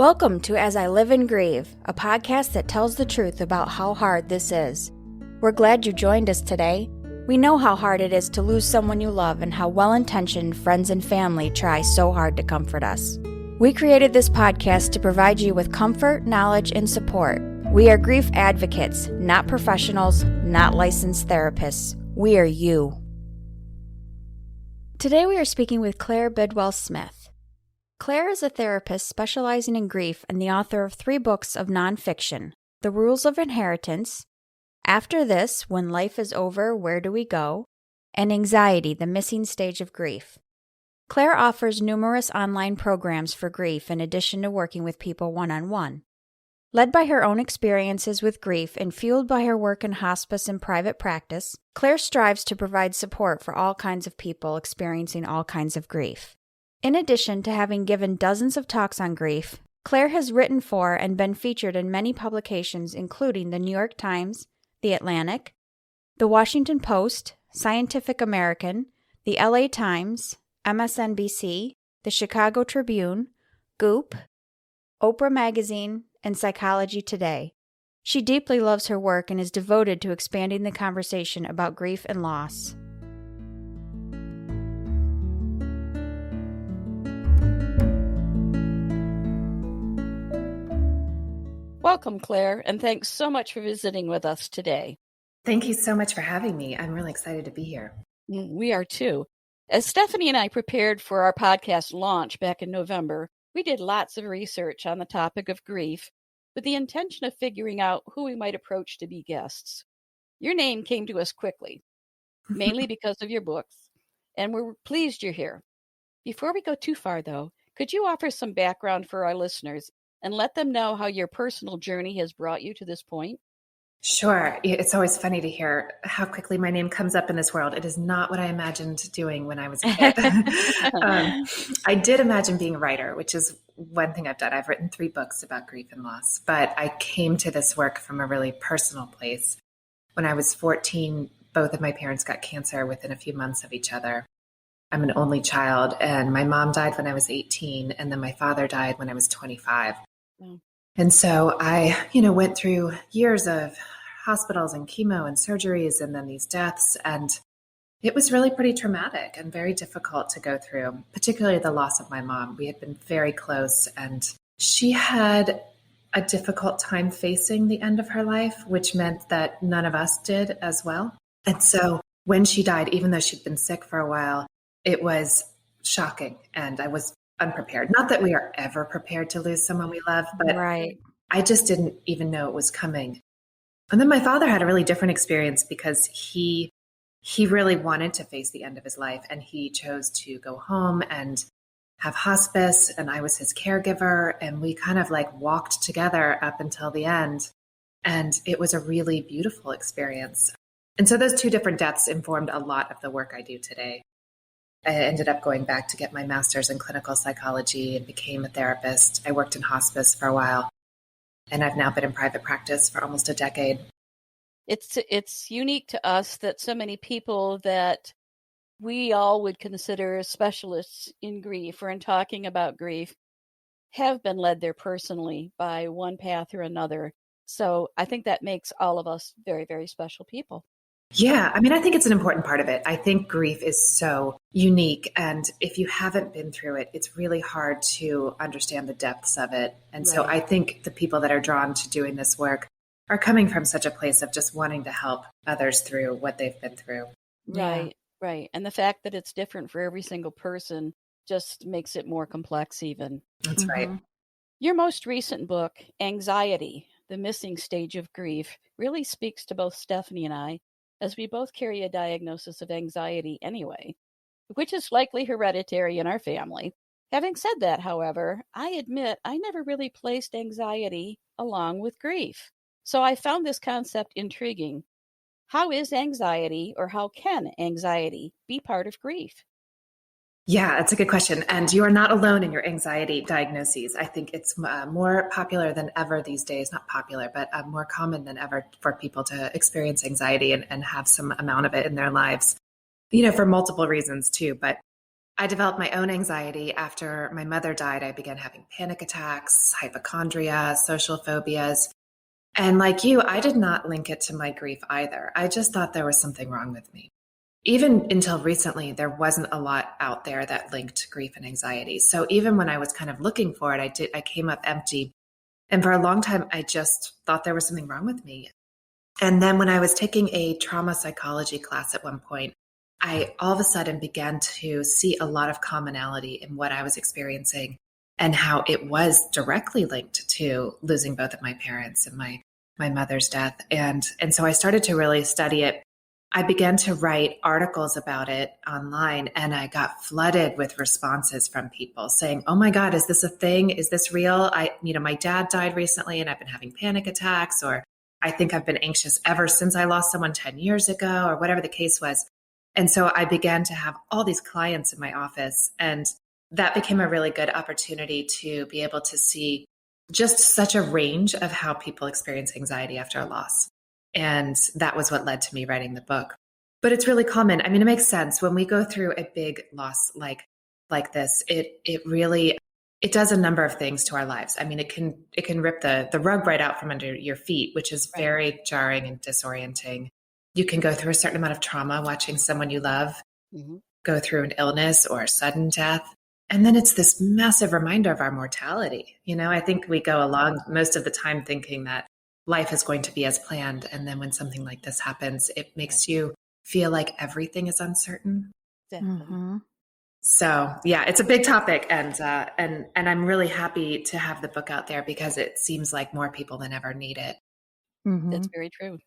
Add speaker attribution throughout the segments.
Speaker 1: Welcome to As I Live and Grieve, a podcast that tells the truth about how hard this is. We're glad you joined us today. We know how hard it is to lose someone you love and how well-intentioned friends and family try so hard to comfort us. We created this podcast to provide you with comfort, knowledge, and support. We are grief advocates, not professionals, not licensed therapists. We are you. Today we are speaking with Claire Bidwell Smith. Claire is a therapist specializing in grief and the author of 3 books of nonfiction, The Rules of Inheritance, After This, When Life is Over, Where Do We Go?, and Anxiety, the Missing Stage of Grief. Claire offers numerous online programs for grief in addition to working with people one-on-one. Led by her own experiences with grief and fueled by her work in hospice and private practice, Claire strives to provide support for all kinds of people experiencing all kinds of grief. In addition to having given dozens of talks on grief, Claire has written for and been featured in many publications including the New York Times, The Atlantic, The Washington Post, Scientific American, The LA Times, MSNBC, The Chicago Tribune, Goop, Oprah Magazine, and Psychology Today. She deeply loves her work and is devoted to expanding the conversation about grief and loss.
Speaker 2: Welcome, Claire, and thanks so much for visiting with us today.
Speaker 3: Thank you so much for having me. I'm really excited to be here.
Speaker 2: We are too. As Stephanie and I prepared for our podcast launch back in November, we did lots of research on the topic of grief with the intention of figuring out who we might approach to be guests. Your name came to us quickly, mainly because of your books, and we're pleased you're here. Before we go too far, though, could you offer some background for our listeners and let them know how your personal journey has brought you to this point?
Speaker 3: Sure. It's always funny to hear how quickly my name comes up in this world. It is not what I imagined doing when I was a kid. I did imagine being a writer, which is one thing I've done. I've written 3 books about grief and loss, but I came to this work from a really personal place. When I was 14, both of my parents got cancer within a few months of each other. I'm an only child, and my mom died when I was 18, and then my father died when I was 25. And so I, went through years of hospitals and chemo and surgeries and then these deaths. And it was really pretty traumatic and very difficult to go through, particularly the loss of my mom. We had been very close and she had a difficult time facing the end of her life, which meant that none of us did as well. And so when she died, even though she'd been sick for a while, it was shocking and I was unprepared. Not that we are ever prepared to lose someone we love, but
Speaker 1: Right.
Speaker 3: I just didn't even know it was coming. And then my father had a really different experience because he really wanted to face the end of his life and he chose to go home and have hospice and I was his caregiver and we kind of walked together up until the end. And it was a really beautiful experience. And so those 2 different deaths informed a lot of the work I do today. I ended up going back to get my master's in clinical psychology and became a therapist. I worked in hospice for a while, and I've now been in private practice for almost a decade.
Speaker 2: It's unique to us that so many people that we all would consider specialists in grief or in talking about grief have been led there personally by one path or another. So I think that makes all of us very, very special people.
Speaker 3: Yeah, I think it's an important part of it. I think grief is so unique. And if you haven't been through it, it's really hard to understand the depths of it. And so I think the people that are drawn to doing this work are coming from such a place of just wanting to help others through what they've been through.
Speaker 2: Right. And the fact that it's different for every single person just makes it more complex even.
Speaker 3: That's right.
Speaker 2: Your most recent book, Anxiety, the Missing Stage of Grief, really speaks to both Stephanie and I, as we both carry a diagnosis of anxiety anyway, which is likely hereditary in our family. Having said that, however, I admit I never really placed anxiety along with grief. So I found this concept intriguing. How is anxiety, or how can anxiety be part of grief?
Speaker 3: Yeah, that's a good question. And you are not alone in your anxiety diagnoses. I think it's more popular than ever these days, not popular, but more common than ever for people to experience anxiety and have some amount of it in their lives, for multiple reasons too. But I developed my own anxiety after my mother died. I began having panic attacks, hypochondria, social phobias. And like you, I did not link it to my grief either. I just thought there was something wrong with me. Even until recently, there wasn't a lot out there that linked grief and anxiety. So even when I was kind of looking for it, I came up empty. And for a long time, I just thought there was something wrong with me. And then when I was taking a trauma psychology class at one point, I all of a sudden began to see a lot of commonality in what I was experiencing and how it was directly linked to losing both of my parents and my mother's death. And so I started to really study it. I began to write articles about it online, and I got flooded with responses from people saying, "Oh my God, is this a thing? Is this real? My dad died recently and I've been having panic attacks," or "I think I've been anxious ever since I lost someone 10 years ago," or whatever the case was. And so I began to have all these clients in my office, and that became a really good opportunity to be able to see just such a range of how people experience anxiety after a loss. And that was what led to me writing the book. But it's really common. I mean, it makes sense when we go through a big loss like this. It really does a number of things to our lives. I mean, it can rip the rug right out from under your feet, which is very jarring and disorienting. You can go through a certain amount of trauma watching someone you love go through an illness or a sudden death. And then it's this massive reminder of our mortality. I think we go along most of the time thinking that life is going to be as planned. And then when something like this happens, it makes you feel like everything is uncertain.
Speaker 2: Definitely.
Speaker 3: So yeah, it's a big topic. And I'm really happy to have the book out there because it seems like more people than ever need it.
Speaker 2: That's very true.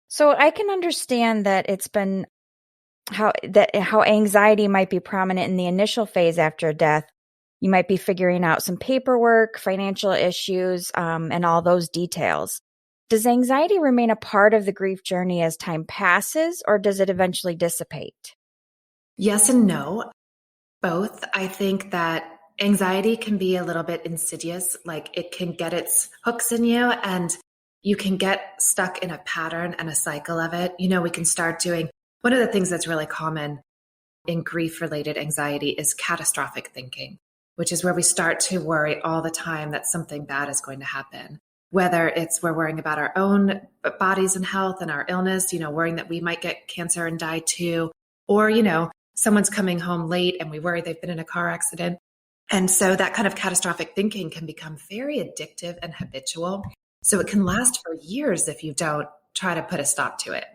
Speaker 1: So I can understand that it's been how anxiety might be prominent in the initial phase after death. You might be figuring out some paperwork, financial issues, and all those details. Does anxiety remain a part of the grief journey as time passes, or does it eventually dissipate?
Speaker 3: Yes and no. Both. I think that anxiety can be a little bit insidious, like it can get its hooks in you and you can get stuck in a pattern and a cycle of it. We can start doing one of the things that's really common in grief-related anxiety is catastrophic thinking, which is where we start to worry all the time that something bad is going to happen. Whether it's we're worrying about our own bodies and health and our illness, worrying that we might get cancer and die too, or, someone's coming home late and we worry they've been in a car accident. And so that kind of catastrophic thinking can become very addictive and habitual. So it can last for years if you don't try to put a stop to it.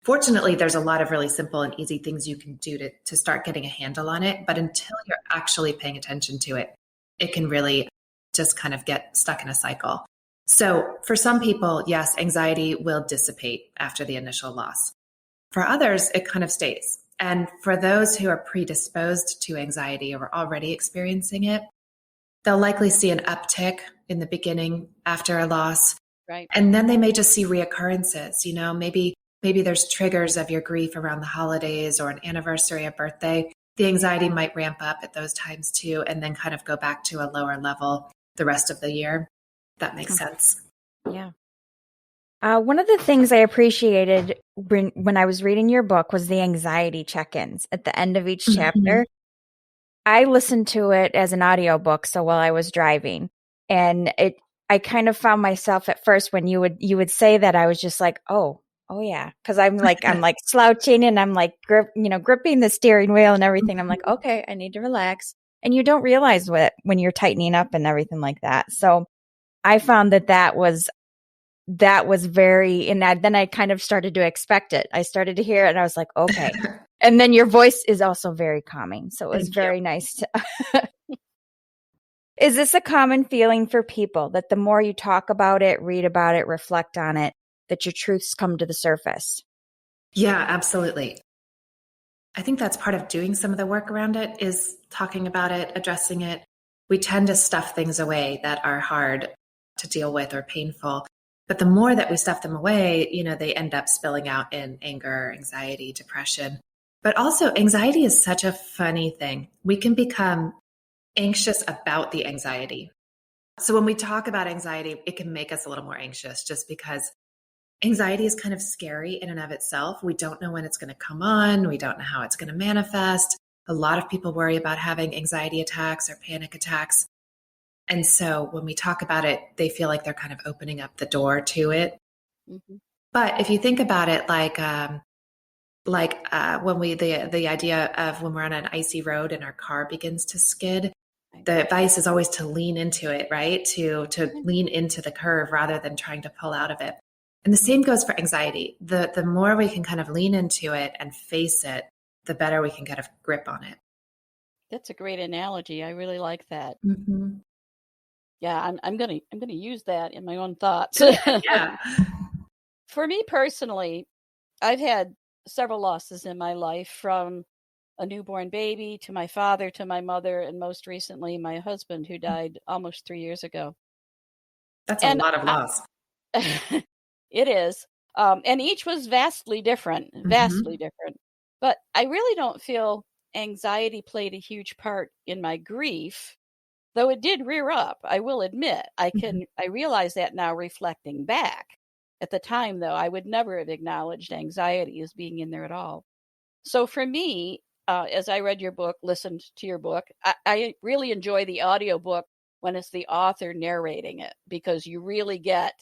Speaker 3: Fortunately, there's a lot of really simple and easy things you can do to start getting a handle on it. But until you're actually paying attention to it, it can really just kind of get stuck in a cycle. So for some people, yes, anxiety will dissipate after the initial loss. For others, it kind of stays. And for those who are predisposed to anxiety or are already experiencing it, they'll likely see an uptick in the beginning after a loss.
Speaker 2: Right.
Speaker 3: And then they may just see reoccurrences. Maybe there's triggers of your grief around the holidays or an anniversary, a birthday. The anxiety might ramp up at those times too, and then kind of go back to a lower level the rest of the year. That makes sense.
Speaker 1: Yeah. One of the things I appreciated when I was reading your book was the anxiety check-ins at the end of each chapter. I listened to it as an audiobook, so while I was driving, and I kind of found myself at first when you would say that, I was just like, oh yeah, because I'm like slouching and I'm like gripping the steering wheel and everything. I'm like, okay, I need to relax, and you don't realize when you're tightening up and everything like that. So I found that was very, and then I kind of started to expect it. I started to hear it and I was like, okay. And then your voice is also very calming. So it was very nice to. Is this a common feeling for people that the more you talk about it, read about it, reflect on it, that your truths come to the surface?
Speaker 3: Yeah, absolutely. I think that's part of doing some of the work around it is talking about it, addressing it. We tend to stuff things away that are hard to deal with or painful. But the more that we stuff them away, they end up spilling out in anger, anxiety, depression. But also anxiety is such a funny thing. We can become anxious about the anxiety. So when we talk about anxiety, it can make us a little more anxious just because anxiety is kind of scary in and of itself. We don't know when it's going to come on. We don't know how it's going to manifest. A lot of people worry about having anxiety attacks or panic attacks. And so when we talk about it, they feel like they're kind of opening up the door to it.
Speaker 2: Mm-hmm.
Speaker 3: But if you think about it, when the idea of when we're on an icy road and our car begins to skid, the advice is always to lean into it, right? To lean into the curve rather than trying to pull out of it. And the same goes for anxiety. The more we can kind of lean into it and face it, the better we can get a grip on it.
Speaker 2: That's a great analogy. I really like that.
Speaker 3: Mm-hmm.
Speaker 2: Yeah, I'm gonna use that in my own thoughts.
Speaker 3: Yeah.
Speaker 2: For me personally, I've had several losses in my life, from a newborn baby to my father to my mother, and most recently my husband, who died almost 3 years ago.
Speaker 3: That's a lot of loss.
Speaker 2: It is. And each was vastly different. But I really don't feel anxiety played a huge part in my grief, though it did rear up, I will admit. I realize that now, reflecting back. At the time, though, I would never have acknowledged anxiety as being in there at all. So for me, as I read your book, listened to your book, I really enjoy the audiobook when it's the author narrating it, because you really get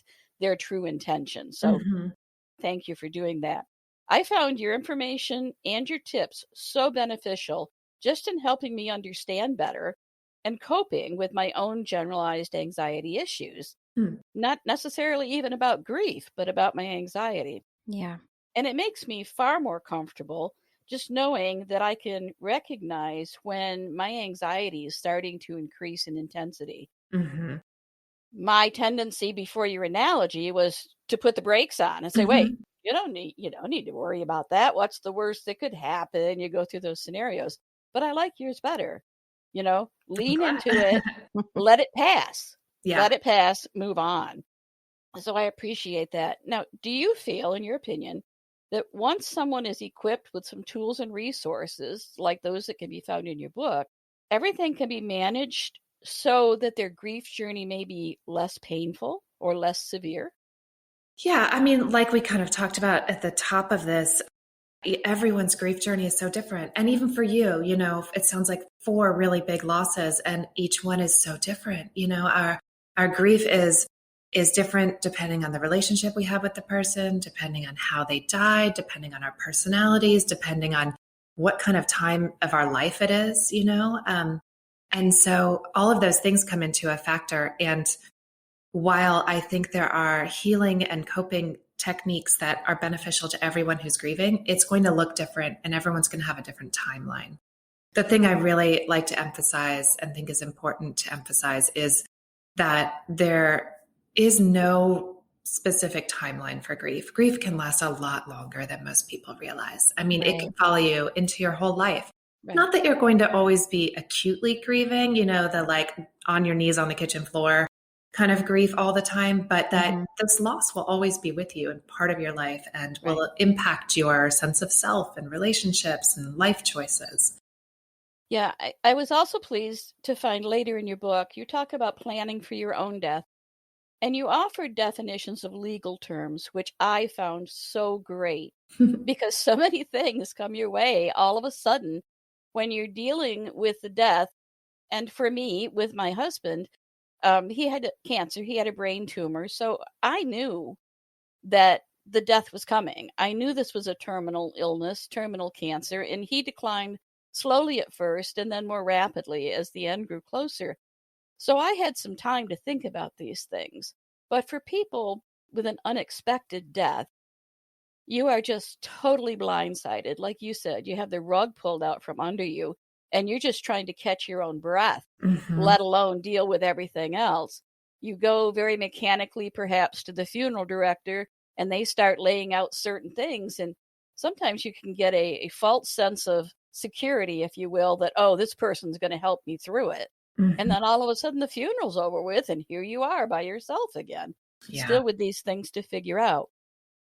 Speaker 2: their true intention. So thank you for doing that. I found your information and your tips so beneficial, just in helping me understand better and coping with my own generalized anxiety issues. Not necessarily even about grief, but about my anxiety.
Speaker 1: Yeah.
Speaker 2: And it makes me far more comfortable just knowing that I can recognize when my anxiety is starting to increase in intensity.
Speaker 3: Mm-hmm.
Speaker 2: My tendency before your analogy was to put the brakes on and say, wait, you don't need to worry about that. What's the worst that could happen? You go through those scenarios. But I like yours better. Lean into it, let it pass.
Speaker 3: Yeah.
Speaker 2: Let it pass, move on. So I appreciate that. Now, do you feel, in your opinion, that once someone is equipped with some tools and resources like those that can be found in your book, everything can be managed so that their grief journey may be less painful or less severe?
Speaker 3: Yeah, I mean, like we kind of talked about at the top of this, everyone's grief journey is so different. And even for you, it sounds like 4 really big losses, and each one is so different. Our grief is different depending on the relationship we have with the person, depending on how they died, depending on our personalities, depending on what kind of time of our life it is, and so all of those things come into a factor. And while I think there are healing and coping techniques that are beneficial to everyone who's grieving, it's going to look different, and everyone's going to have a different timeline. The thing I really like to emphasize and think is important to emphasize is that there is no specific timeline for grief. Grief can last a lot longer than most people realize. I mean, It can follow you into your whole life. Right. Not that you're going to always be acutely grieving, the like on your knees on the kitchen floor kind of grief all the time, but that this loss will always be with you and part of your life, and will impact your sense of self and relationships and life choices.
Speaker 2: Yeah, I was also pleased to find later in your book, you talk about planning for your own death, and you offered definitions of legal terms, which I found so great, because so many things come your way all of a sudden when you're dealing with the death. And for me, with my husband, he had cancer. He had a brain tumor. So I knew that the death was coming. I knew this was a terminal illness, terminal cancer, and he declined slowly at first and then more rapidly as the end grew closer. So I had some time to think about these things. But for people with an unexpected death, you are just totally blindsided. Like you said, you have the rug pulled out from under you, and you're just trying to catch your own breath, let alone deal with everything else. You go very mechanically, perhaps, to the funeral director, and they start laying out certain things. And sometimes you can get a false sense of security, if you will, that, oh, this person's going to help me through it. And then all of a sudden the funeral's over with, and here you are by yourself again, still with these things to figure out.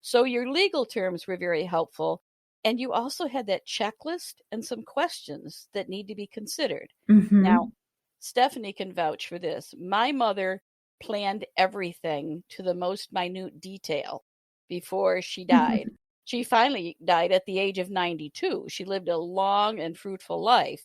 Speaker 2: So your legal terms were very helpful. And you also had that checklist and some questions that need to be considered. Now, Stephanie can vouch for this. My mother planned everything to the most minute detail before she died. She finally died at the age of 92. She lived a long and fruitful life.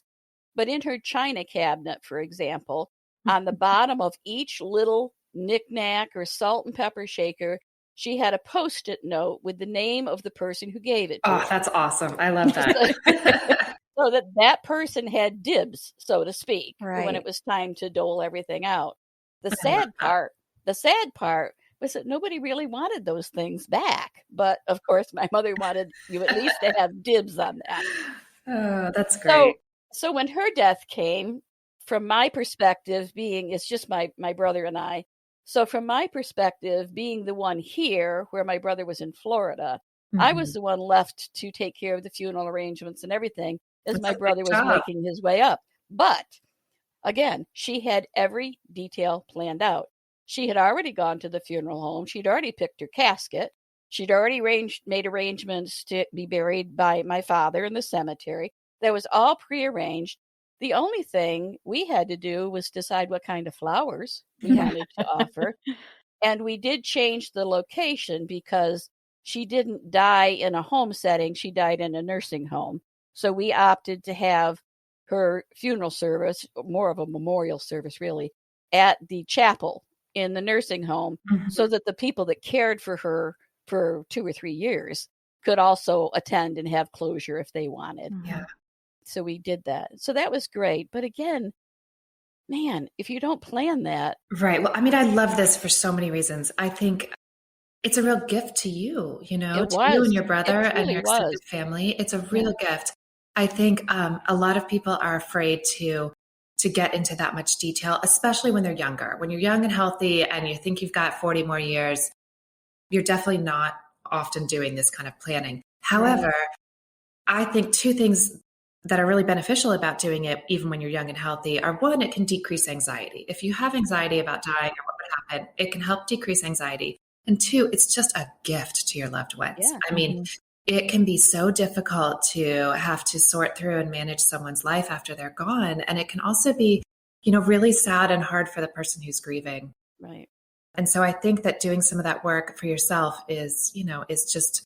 Speaker 2: But in her china cabinet, for example, on the bottom of each little knick-knack or salt and pepper shaker, she had a Post-it note with the name of the person who gave it to her.
Speaker 3: Oh, that's awesome. I love that.
Speaker 2: So that person had dibs, so to speak,
Speaker 1: Right.
Speaker 2: when it was time to dole everything out. The sad part was that nobody really wanted those things back. But of course, my mother wanted you at least to have dibs on that.
Speaker 3: Oh, that's great.
Speaker 2: So when her death came, from my perspective, it's just my brother and I. So from my perspective, being the one here where my brother was in Florida, I was the one left to take care of the funeral arrangements and everything as my brother was making his way up. But again, she had every detail planned out. She had already gone to the funeral home. She'd already picked her casket. She'd already made arrangements to be buried by my father in the cemetery. That was all prearranged. The only thing we had to do was decide what kind of flowers we wanted to offer. And we did change the location because she didn't die in a home setting. She died in a nursing home. So we opted to have her funeral service, more of a memorial service really, at the chapel in the nursing home, so that the people that cared for her for 2 or 3 years could also attend and have closure if they wanted.
Speaker 3: Yeah.
Speaker 2: So we did that. So that was great. But again, man, if you don't plan that.
Speaker 3: Right. Well, I mean, I love this for so many reasons. I think it's a real gift to you, you and your brother and your extended family. It's a real gift. I think a lot of people are afraid to get into that much detail, especially when they're younger. When you're young and healthy and you think you've got 40 more years, you're definitely not often doing this kind of planning. However, I think 2 things that are really beneficial about doing it, even when you're young and healthy, are 1, it can decrease anxiety. If you have anxiety about dying or what would happen, it can help decrease anxiety. And 2, it's just a gift to your loved ones.
Speaker 2: Yeah.
Speaker 3: I mean, it can be so difficult to have to sort through and manage someone's life after they're gone. And it can also be, really sad and hard for the person who's grieving.
Speaker 2: Right.
Speaker 3: And so I think that doing some of that work for yourself is just,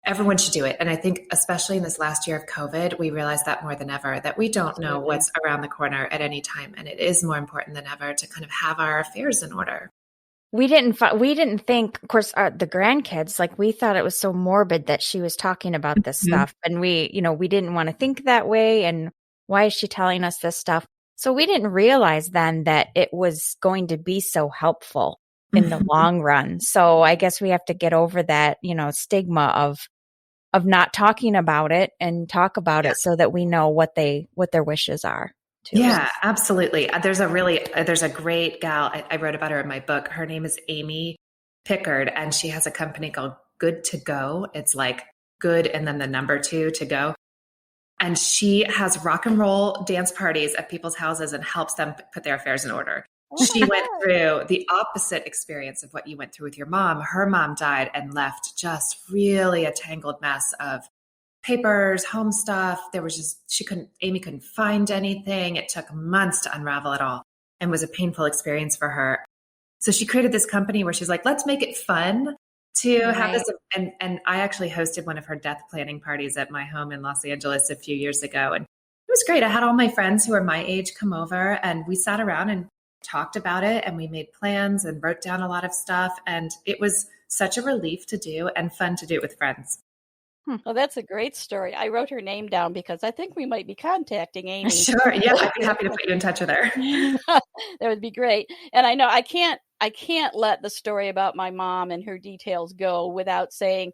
Speaker 3: everyone should do it. And I think especially in this last year of COVID, we realized that more than ever, that we don't know what's around the corner at any time. And it is more important than ever to kind of have our affairs in order.
Speaker 1: We didn't think, of course, the grandkids, like we thought it was so morbid that she was talking about this stuff. And we didn't want to think that way. And why is she telling us this stuff? So we didn't realize then that it was going to be so helpful in the long run. So I guess we have to get over that, stigma of not talking about it and talk about it so that we know what their wishes are. Too.
Speaker 3: Yeah, absolutely. There's a great gal. I wrote about her in my book. Her name is Amy Pickard, and she has a company called Good to Go. It's like good and then the number 2 to go. And she has rock and roll dance parties at people's houses and helps them put their affairs in order. She went through the opposite experience of what you went through with your mom. Her mom died and left just really a tangled mess of papers, home stuff. Amy couldn't find anything. It took months to unravel it all and was a painful experience for her. So she created this company where she's like, let's make it fun to have this. And I actually hosted one of her death planning parties at my home in Los Angeles a few years ago. And it was great. I had all my friends who are my age come over and we sat around and talked about it and we made plans and wrote down a lot of stuff. And it was such a relief to do and fun to do it with friends.
Speaker 2: Well, that's a great story. I wrote her name down because I think we might be contacting Amy.
Speaker 3: Sure. Yeah, I'd be happy to put you in touch with her.
Speaker 2: That would be great. And I know I can't let the story about my mom and her details go without saying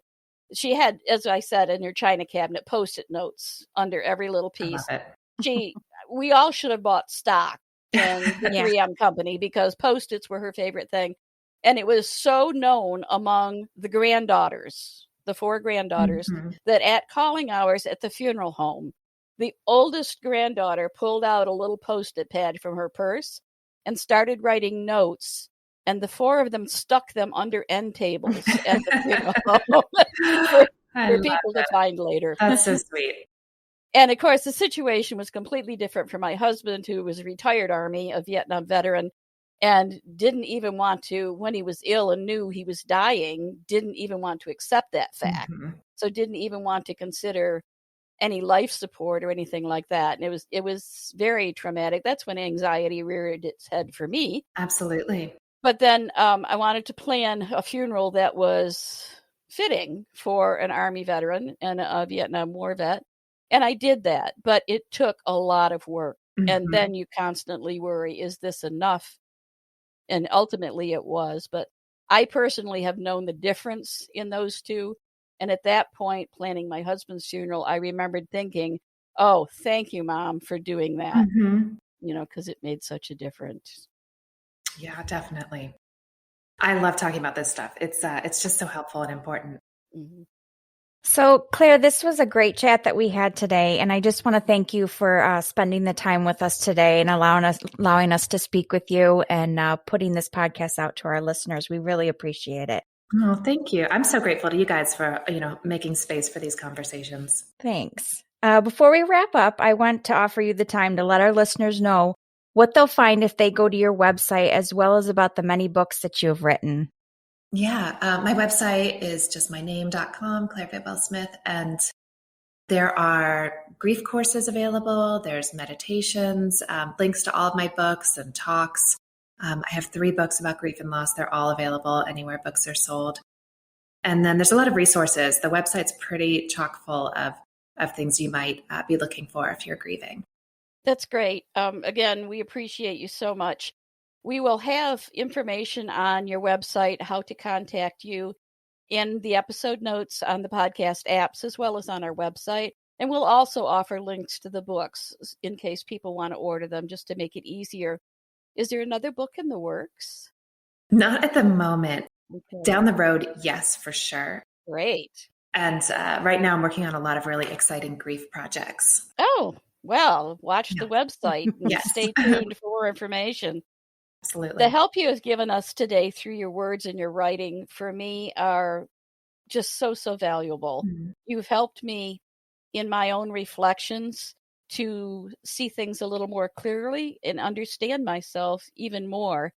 Speaker 2: she had, as I said, in her china cabinet, Post-it notes under every little piece.
Speaker 3: I love it.
Speaker 2: We all should have bought stock in the 3M company because Post-its were her favorite thing. And it was so known among the granddaughters, the 4 granddaughters, that at calling hours at the funeral home, the oldest granddaughter pulled out a little Post-it pad from her purse and started writing notes. And the 4 of them stuck them under end tables at the funeral home for people to find later.
Speaker 3: That's so sweet.
Speaker 2: And of course, the situation was completely different for my husband, who was a retired Army, a Vietnam veteran, and didn't even want to, when he was ill and knew he was dying, didn't even want to accept that fact. so didn't even want to consider any life support or anything like that. And it was very traumatic. That's when anxiety reared its head for me.
Speaker 3: Absolutely.
Speaker 2: But then I wanted to plan a funeral that was fitting for an Army veteran and a Vietnam War vet. And I did that, but it took a lot of work. And then you constantly worry, is this enough? And ultimately it was. But I personally have known the difference in those two. And at that point, planning my husband's funeral, I remembered thinking, oh, thank you, Mom, for doing that, because it made such a difference.
Speaker 3: Yeah, definitely. I love talking about this stuff. It's just so helpful and important.
Speaker 2: Mm-hmm.
Speaker 1: So, Claire, this was a great chat that we had today, and I just want to thank you for spending the time with us today and allowing us to speak with you and putting this podcast out to our listeners. We really appreciate it.
Speaker 3: Oh, thank you. I'm so grateful to you guys for, making space for these conversations.
Speaker 1: Thanks. Before we wrap up, I want to offer you the time to let our listeners know what they'll find if they go to your website, as well as about the many books that you have written.
Speaker 3: Yeah, my website is just my name.com, Claire Bidwell Smith, and there are grief courses available. There's meditations, links to all of my books and talks. I have 3 books about grief and loss. They're all available anywhere books are sold. And then there's a lot of resources. The website's pretty chock full of things you might be looking for if you're grieving.
Speaker 2: That's great. Again, we appreciate you so much. We will have information on your website, how to contact you, in the episode notes on the podcast apps, as well as on our website. And we'll also offer links to the books in case people want to order them, just to make it easier. Is there another book in the works?
Speaker 3: Not at the moment.
Speaker 2: Okay.
Speaker 3: Down the road, yes, for sure.
Speaker 2: Great.
Speaker 3: And right now I'm working on a lot of really exciting grief projects.
Speaker 2: Oh, well, watch the website and
Speaker 3: Yes.
Speaker 2: stay tuned for more information.
Speaker 3: Absolutely.
Speaker 2: The help you have given us today through your words and your writing, for me, are just so valuable. You've helped me in my own reflections to see things a little more clearly and understand myself even more.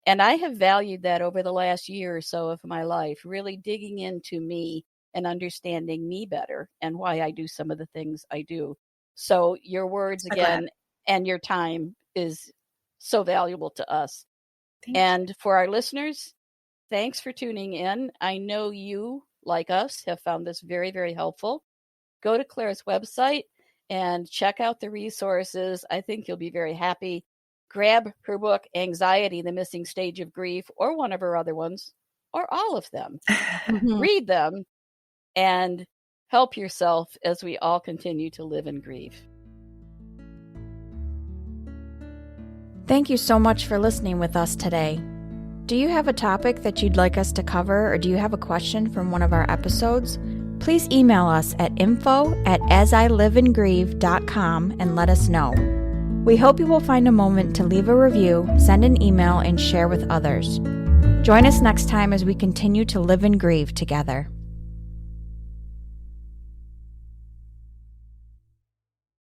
Speaker 2: And I have valued that over the last year or so of my life, really digging into me and understanding me better and why I do some of the things I do. So your words again and your time is so valuable to us. And for our listeners, thanks for tuning in. I know you, like us, have found this very, very helpful. Go to Claire's website and check out the resources. I think you'll be very happy. Grab her book, Anxiety, the Missing Stage of Grief, or one of her other ones, or all of them. Read them and help yourself as we all continue to live in grief.
Speaker 1: Thank you so much for listening with us today. Do you have a topic that you'd like us to cover, or do you have a question from one of our episodes? Please email us at info@asiliveandgrieve.com and let us know. We hope you will find a moment to leave a review, send an email, and share with others. Join us next time as we continue to live and grieve together.